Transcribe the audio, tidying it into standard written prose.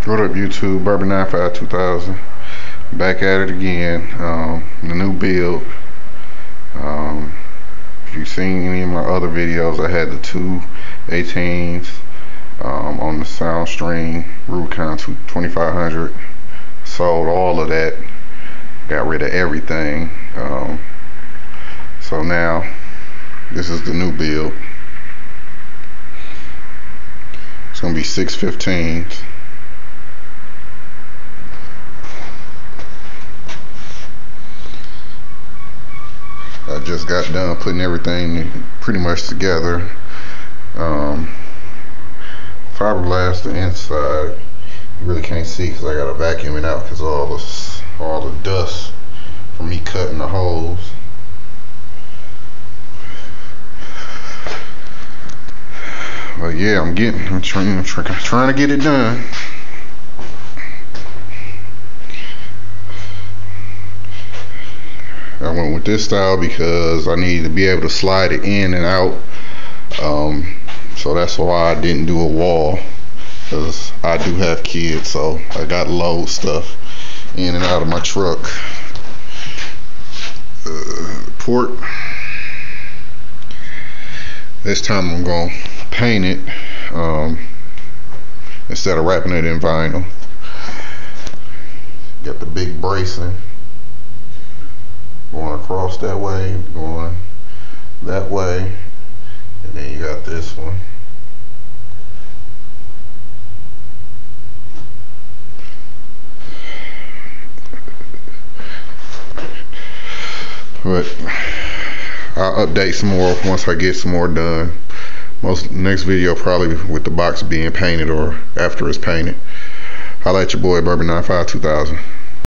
What up, YouTube? Bourbon 95 2000. Back at it again. The new build. If you've seen any of my other videos, I had the two 18s on the Soundstream Rubicon 2500. Sold all of that. Got rid of everything. So now this is the new build. It's gonna be 615s. I just got done putting everything pretty much together. Fiberglass the inside. You really can't see because I gotta vacuum it out because all the dust from me cutting the holes. But yeah, I'm trying to get it done. I went with this style because I needed to be able to slide it in and out. So that's why I didn't do a wall, because I do have kids, so I got to load stuff in and out of my truck. Port. This time I'm going to paint it instead of wrapping it in vinyl. Got the big bracing going across that way, going that way, and then you got this one. But I'll update some more once I get some more done. Next video probably with the box being painted or after it's painted. Holla at your boy, Bourbon 95 2000.